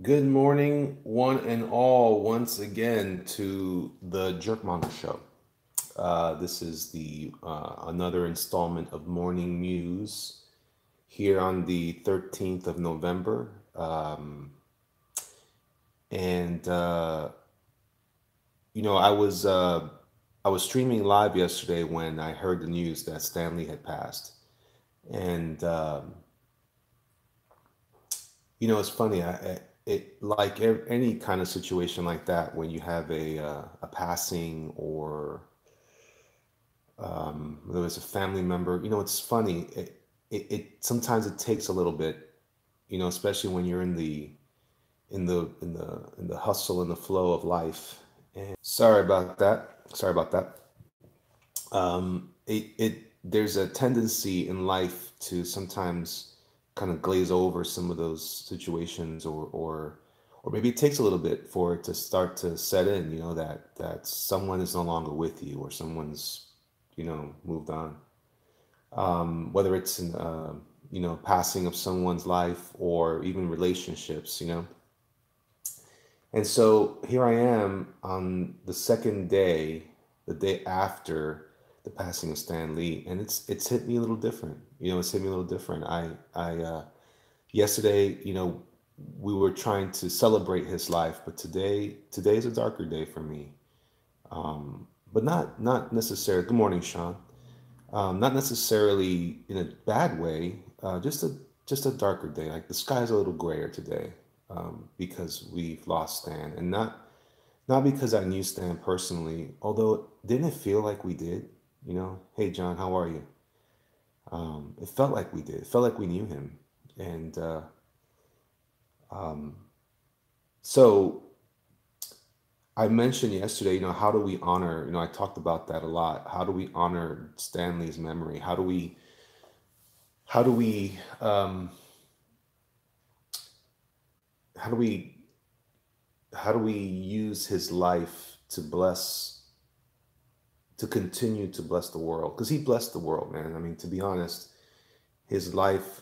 Good morning, one and all, once again to the Jerkmonger Show. This is the another installment of Morning Muse here on the 13th of November. And I was streaming live yesterday when I heard the news that Stanley had passed. And it's funny. It like any kind of situation like that when you have a passing or whether it's a family member. It's funny. It sometimes it takes a little bit. Especially when you're in the hustle and the flow of life. And sorry about that. Sorry about that. It there's a tendency in life to sometimes kind of glaze over some of those situations, or maybe it takes a little bit for it to start to set in, that someone is no longer with you, or someone's moved on. Whether it's in passing of someone's life, or even relationships. And so here I am on the second day, the day after the passing of Stan Lee, and it's hit me a little different. It's hit me a little different. I yesterday, we were trying to celebrate his life, but today's a darker day for me. But not necessarily. Good morning, Sean. Not necessarily in a bad way. Just a darker day. Like the sky's a little grayer today, because we've lost Stan, and not because I knew Stan personally. Although didn't it feel like we did? Hey John, how are you? It felt like we did. It felt like we knew him, and so I mentioned yesterday. How do we honor? I talked about that a lot. How do we honor Stanley's memory? How do we how do we how do we use his life to continue to bless the world? Because he blessed the world, man. I mean, to be honest, his life,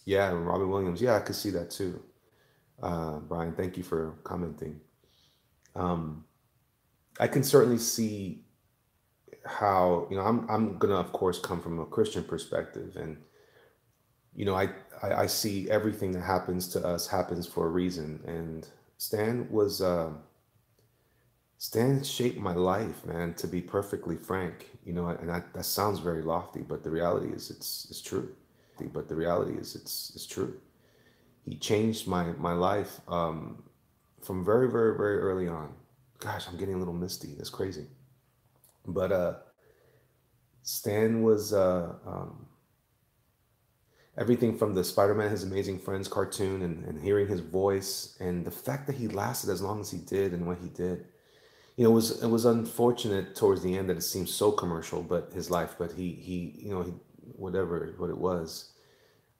yeah, and Robin Williams, yeah, I could see that too. Brian, thank you for commenting. um, I can certainly see how, I'm gonna of course come from a Christian perspective, and you know I, I see everything that happens to us happens for a reason. And Stan was Stan shaped my life, man, to be perfectly frank. And that sounds very lofty, but the reality is it's true. But the reality is it's true. He changed my life, from very, very, very early on. Gosh, I'm getting a little misty. That's crazy. But Stan was everything from the Spider-Man His Amazing Friends cartoon, and hearing his voice, and the fact that he lasted as long as he did and what he did. It was unfortunate towards the end that it seemed so commercial, but his life, but he whatever what it was.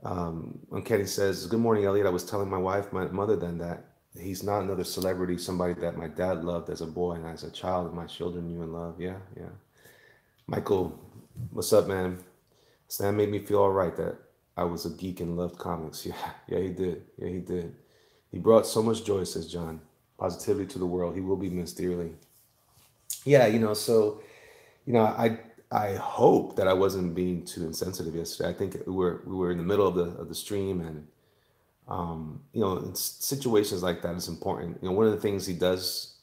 When Kenny says, "Good morning, Elliot," I was telling my wife, my mother, then that he's not another celebrity, somebody that my dad loved as a boy and as a child, and my children knew and loved. Yeah, yeah. Michael, what's up, man? Stan made me feel all right that I was a geek and loved comics. Yeah, yeah, he did. Yeah, he did. He brought so much joy, says John, positivity to the world. He will be missed dearly. Yeah, I hope that I wasn't being too insensitive yesterday. I think we were in the middle of the stream, and in situations like that, it's important. One of the things he does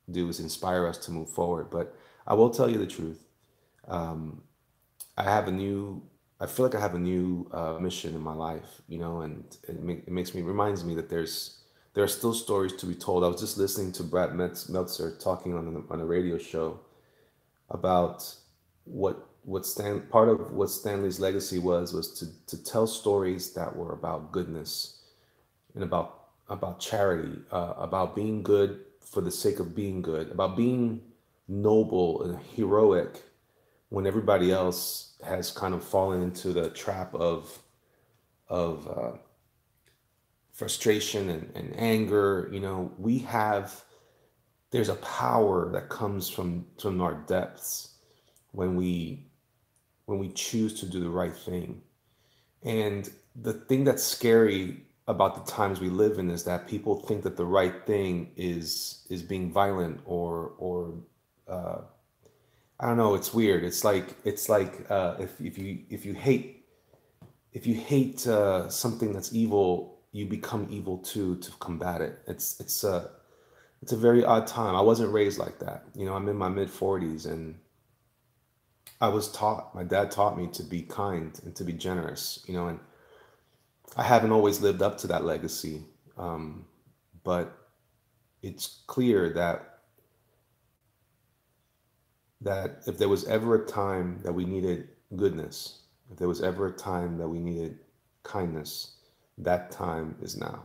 do is inspire us to move forward. But I will tell you the truth. I have a new. I feel like I have a new mission in my life, and reminds me that there are still stories to be told. I was just listening to Brad Meltzer talking on a radio show about what part of what Stanley's legacy was to tell stories that were about goodness, and about charity, about being good for the sake of being good, about being noble and heroic when everybody else has kind of fallen into the trap of frustration and anger. We have There's a power that comes from our depths when we choose to do the right thing. And the thing that's scary about the times we live in is that people think that the right thing is being violent or uh, I don't know. It's weird. It's like if you hate something that's evil, you become evil too to combat it. It's a very odd time. I wasn't raised like that. You know, I'm in my mid 40s, and I was taught. My dad taught me to be kind and to be generous. You know, and I haven't always lived up to that legacy. Um, but it's clear that if there was ever a time that we needed goodness, if there was ever a time that we needed kindness, that time is now.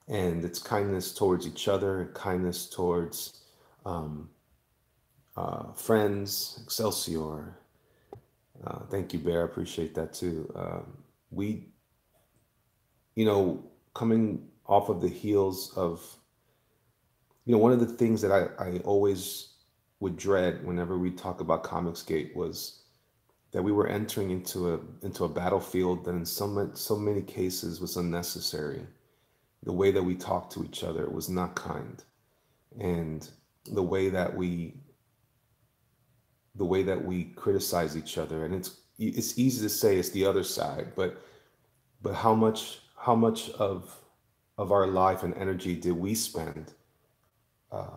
And it's kindness towards each other, kindness towards um, friends. Excelsior. Thank you, Bear. I appreciate that too. We, you know, coming off of the heels of, one of the things that I always would dread whenever we talk about Comicsgate was that we were entering into a battlefield that in so many cases was unnecessary. The way that we talked to each other was not kind, and the way that we the way that we criticize each other. And it's easy to say it's the other side, but how much of our life and energy did we spend uh,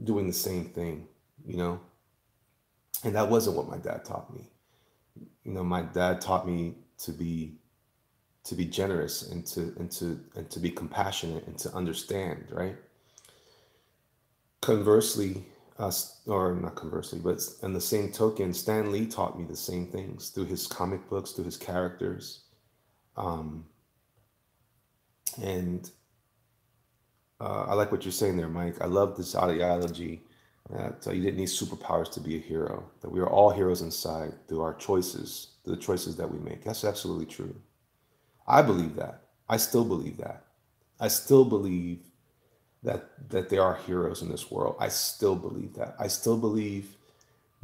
doing the same thing, you know? And that wasn't what my dad taught me. My dad taught me to be generous and to be compassionate and to understand, right? Conversely, or not conversely, but in the same token, Stan Lee taught me the same things through his comic books, through his characters. Um, and I like what you're saying there, Mike. I love this ideology that you didn't need superpowers to be a hero, that we are all heroes inside through our choices, through the choices that we make. That's absolutely true. I believe that. I still believe that. I still believe that there are heroes in this world. I still believe that. I still believe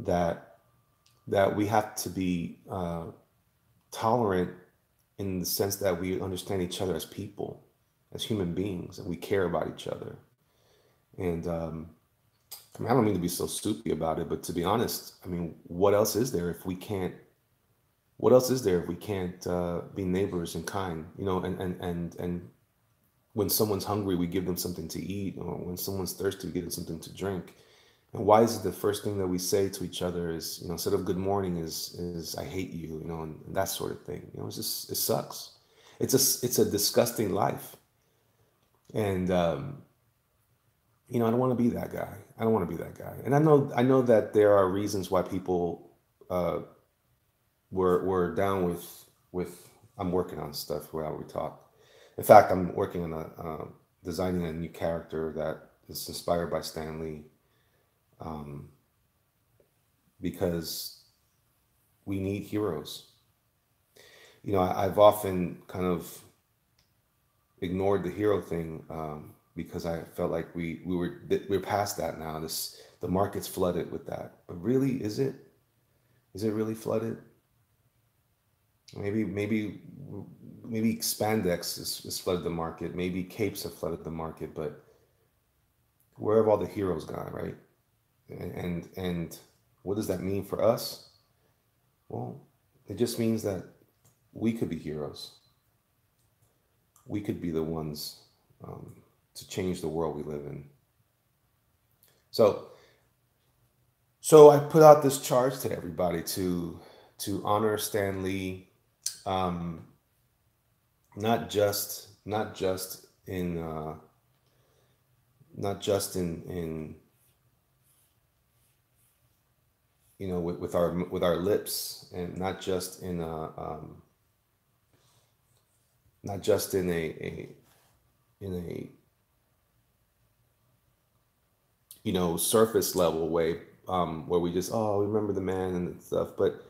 that we have to be tolerant in the sense that we understand each other as people, as human beings, and we care about each other. And I mean, I don't mean to be so soupy about it, but to be honest, I mean, what else is there if we can't? What else is there if we can't be neighbors and kind? And when someone's hungry, we give them something to eat, or when someone's thirsty, we give them something to drink. And why is it the first thing that we say to each other is, instead of good morning is I hate you, and that sort of thing. It's just, it sucks. It's a disgusting life. And I don't want to be that guy. I don't want to be that guy. And I know that there are reasons why people uh, were down with. I'm working on stuff while we talk. In fact, I'm working on designing a new character that is inspired by Stan Lee, um, because we need heroes. I've often kind of ignored the hero thing, because I felt like we're past that now. The market's flooded with that. But really, is it? Is it really flooded? Maybe spandex has flooded the market. Maybe capes have flooded the market. But where have all the heroes gone, right? And what does that mean for us? Well, it just means that we could be heroes. We could be the ones to change the world we live in. So, so I put out this charge to everybody to honor Stan Lee, um, not just in not just in with our lips, and not just in a surface level way, where we just, oh, remember the man and stuff. But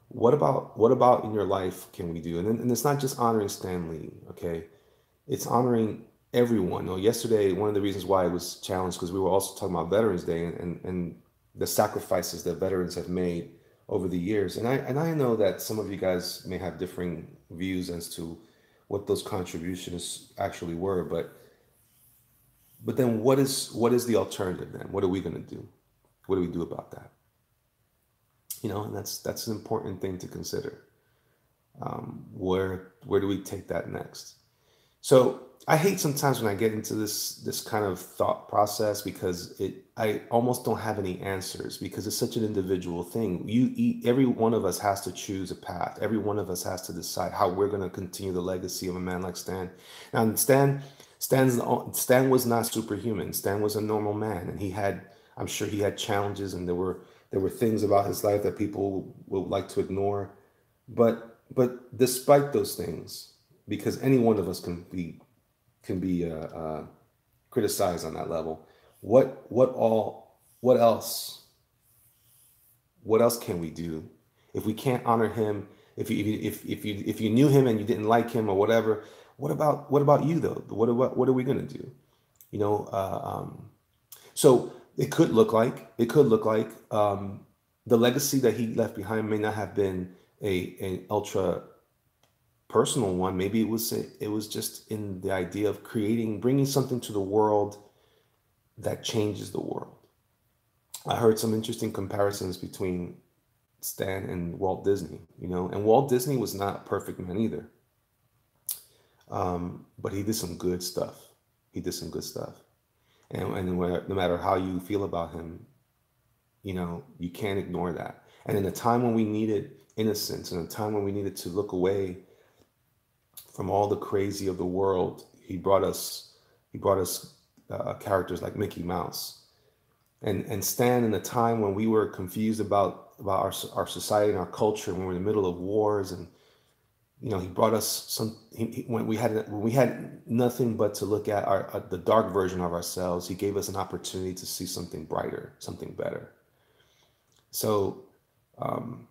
what about in your life can we do? And it's not just honoring Stan Lee, okay? It's honoring everyone. Yesterday, one of the reasons why I was challenged, because we were also talking about Veterans Day, and the sacrifices that veterans have made over the years. And I know that some of you guys may have differing views as to what those contributions actually were. But then what is the alternative then? What are we going to do? What do we do about that? You know, and that's an important thing to consider. Where do we take that next? So I hate sometimes when I get into this kind of thought process because I almost don't have any answers because it's such an individual thing. Every one of us has to choose a path. Every one of us has to decide how we're going to continue the legacy of a man like Stan. Now Stan was not superhuman. Stan was a normal man, and I'm sure he had challenges, and there were things about his life that people would like to ignore. But despite those things, because any one of us can be criticized on that level. What else what else can we do if we can't honor him? If you knew him and you didn't like him or whatever, what about you though? What are we gonna do? You know, so it could look like the legacy that he left behind may not have been a an ultra personal one. Maybe it was just in the idea of bringing something to the world that changes the world. I heard some interesting comparisons between Stan and Walt Disney, and Walt Disney was not a perfect man either, but he did some good stuff. He did some good stuff, and no matter how you feel about him, you can't ignore that. And in a time when we needed innocence, in a time when we needed to look away from all the crazy of the world, he brought us characters like Mickey Mouse, and Stan in a time when we were confused about our society and our culture, when we were in the middle of wars, and he brought us when we had nothing but to look at the dark version of ourselves. He gave us an opportunity to see something brighter, something better. So, I'm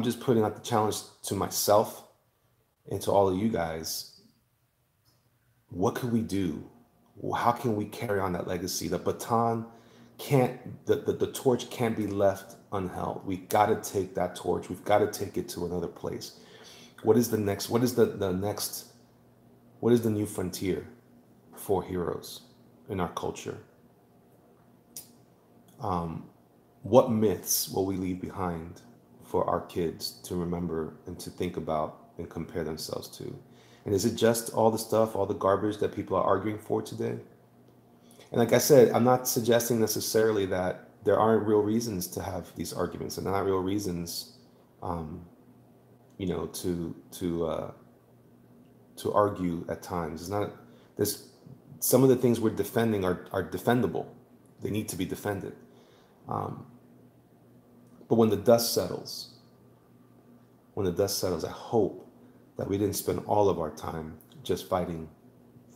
just putting out the challenge to myself and to all of you guys. What can we do? How can we carry on that legacy? The baton can't, the torch can't be left unheld. We got to take that torch. We've got to take it to another place. What is the next? What is the next? What is the new frontier for heroes in our culture? What myths will we leave behind for our kids to remember and to think about and compare themselves to? And is it just all the stuff, all the garbage that people are arguing for today? And like I said, I'm not suggesting necessarily that there aren't real reasons to have these arguments, and not real reasons, to argue at times. It's not this. Some of the things we're defending are defendable. They need to be defended. But when the dust settles, I hope that we didn't spend all of our time just fighting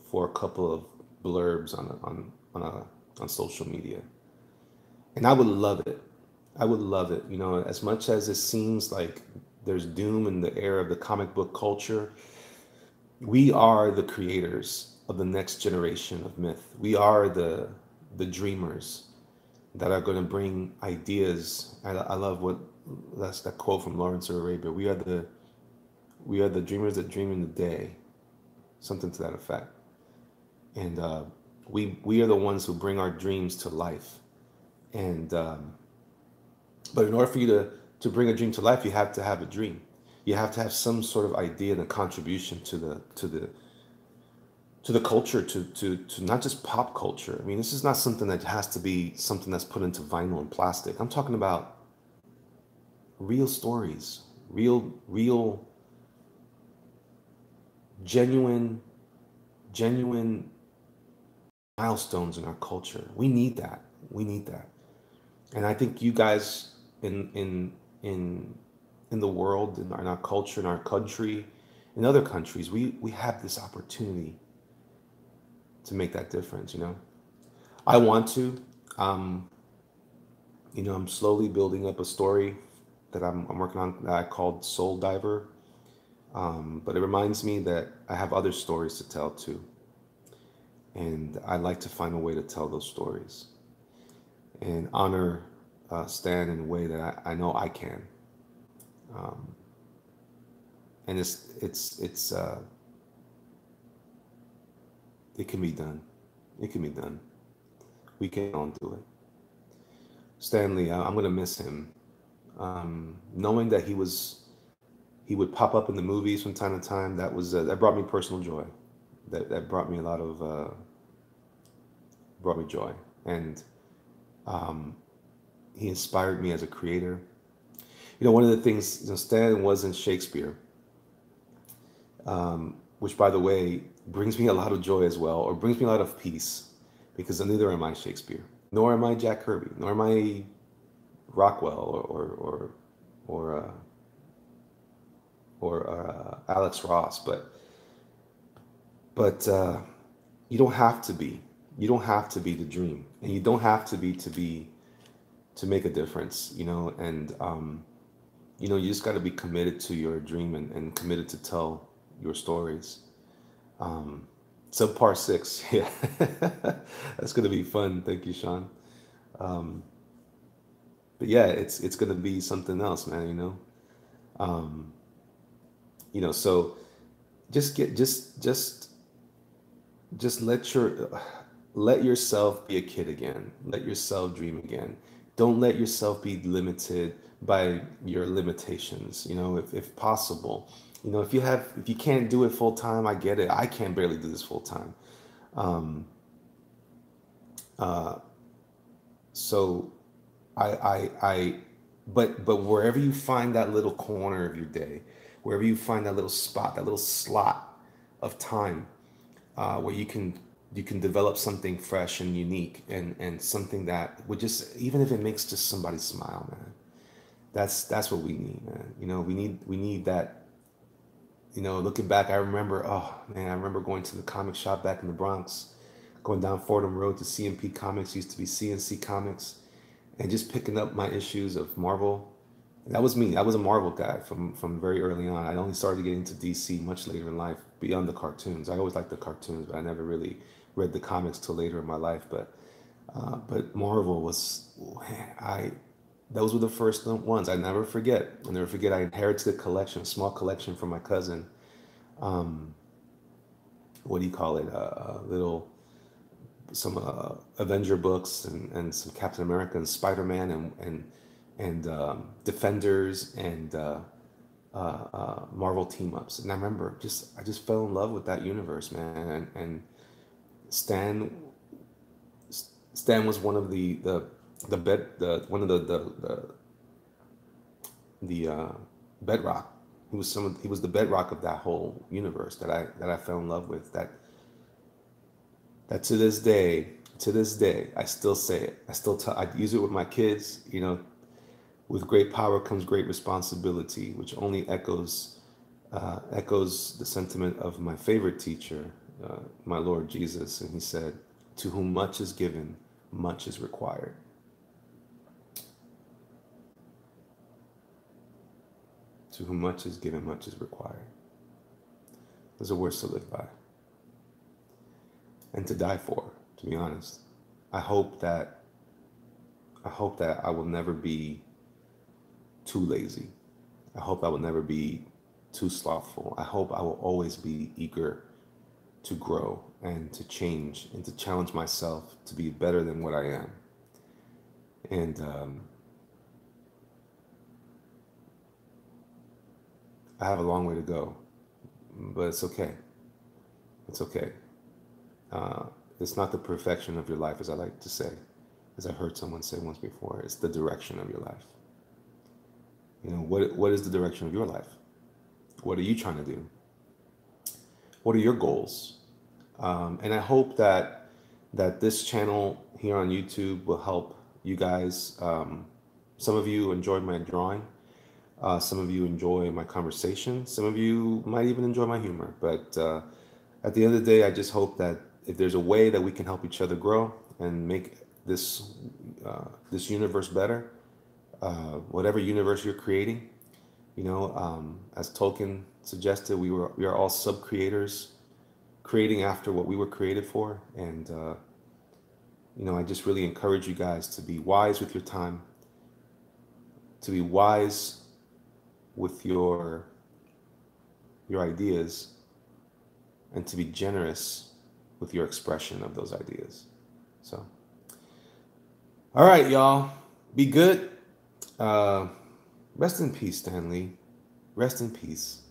for a couple of blurbs on social media. And I would love it. I would love it. As much as it seems like there's doom in the air of the comic book culture, we are the creators of the next generation of myth. We are the dreamers that are going to bring ideas. I love that's that quote from Lawrence of Arabia. We are the dreamers that dream in the day, something to that effect. And we are the ones who bring our dreams to life. And but in order for you to bring a dream to life, you have to have a dream. You have to have some sort of idea and a contribution to the culture, to not just pop culture. I mean, this is not something that has to be something that's put into vinyl and plastic. I'm talking about real stories, real, genuine milestones in our culture. We need that. We need that. And I think you guys in the world, in our culture, in our country, in other countries, we have this opportunity to make that difference. I want to. I'm slowly building up a story that I'm working on that I called Soul Diver. But it reminds me that I have other stories to tell too. And I like to find a way to tell those stories and honor Stan in a way that I know I can. and it can be done. It can be done. We can all do it. Stanley, I'm gonna miss him. Knowing that he would pop up in the movies from time to time, that brought me personal joy. That brought me a lot of brought me joy, and um, he inspired me as a creator. One of the things, Stan wasn't Shakespeare, which, by the way, brings me a lot of joy as well, or brings me a lot of peace, because neither am I Shakespeare, nor am I Jack Kirby, nor am I Rockwell or uh, Alex Ross, but you don't have to be. You don't have to be the dream, and you don't have to make a difference. And you just got to be committed to your dream, and committed to tell your stories. Um, Subpar six, yeah, that's gonna be fun. Thank you, Sean. Um, but yeah, it's gonna be something else, man. Um, so just get just let yourself be a kid again. Let yourself dream again. Don't let yourself be limited by your limitations, if possible. If you can't do it full time, I get it. I can barely do this full time. Um, uh, so I but wherever you find that little corner of your day, wherever you find that little spot, that little slot of time, where you can develop something fresh and unique, and something that would just, even if it makes just somebody smile, man. That's what we need, man. We need that. Looking back, I remember going to the comic shop back in the Bronx, going down Fordham Road to CMP Comics, used to be CNC Comics, and just picking up my issues of Marvel. That was me. I was a Marvel guy from very early on. I only started getting into DC much later in life, beyond the cartoons. I always liked the cartoons, but I never really read the comics till later in my life. But Marvel was, I those were the first ones. I never forget. I never forget. I inherited a collection, a small collection from my cousin. Um, what do you call it? Little some Avenger books, and some Captain America and Spider Man, and Defenders, and Marvel team ups. And I remember I just fell in love with that universe, man. And Stan Stan was one of the bed the one of the bedrock. He was the bedrock of that whole universe that I fell in love with. That to this day I still say it. I use it with my kids. With great power comes great responsibility, which only echoes the sentiment of my favorite teacher, my Lord Jesus. And he said, "To whom much is given, much is required." To whom much is given, much is required. Those are words to live by and to die for, to be honest. I hope that I will never be too lazy. I hope I will never be too slothful. I hope I will always be eager to grow and to change and to challenge myself to be better than what I am. And I have a long way to go, but it's okay. It's okay. Uh, it's not the perfection of your life, as I like to say, as I heard someone say once before. It's the direction of your life. What is the direction of your life? What are you trying to do? What are your goals? And I hope that this channel here on YouTube will help you guys. Some of you enjoyed my drawing. Some of you enjoy my conversation. Some of you might even enjoy my humor. But at the end of the day, I just hope that if there's a way that we can help each other grow and make this universe better, whatever universe you're creating, as Tolkien suggested, we are all sub-creators, creating after what we were created for. And I just really encourage you guys to be wise with your time, to be wise with your your ideas and to be generous with your expression of those ideas. So, all right, y'all, be good. Rest in peace, Stanley. Rest in peace.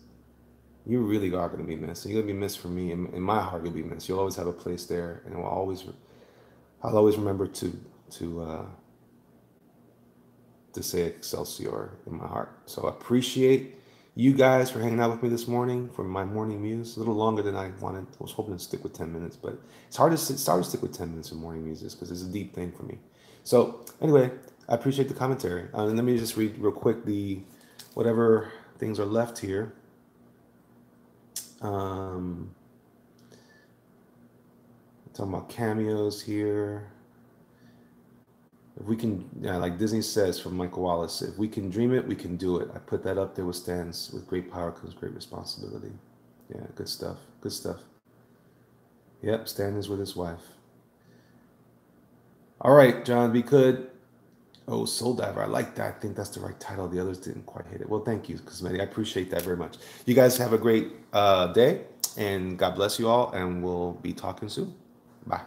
You really are going to be missed. You're going to be missed for me. In my heart, you'll be missed. You'll always have a place there, and I'll always remember to to say Excelsior in my heart. So I appreciate you guys for hanging out with me this morning for my morning muse. A little longer than I wanted. I was hoping to stick with 10 minutes, but it's hard to stick with 10 minutes of morning muses because it's a deep thing for me. So anyway, I appreciate the commentary. And let me just read real quick the whatever things are left here. Talking about cameos here. If we can, yeah, like Disney says from Michael Wallace, if we can dream it, we can do it. I put that up there with Stan's. With great power comes great responsibility. Yeah, good stuff. Good stuff. Yep, Stan is with his wife. All right, John, be good. Oh, Soul Diver. I like that. I think that's the right title. The others didn't quite hit it. Well, thank you, Cosmetic. I appreciate that very much. You guys have a great day, and God bless you all, and we'll be talking soon. Bye.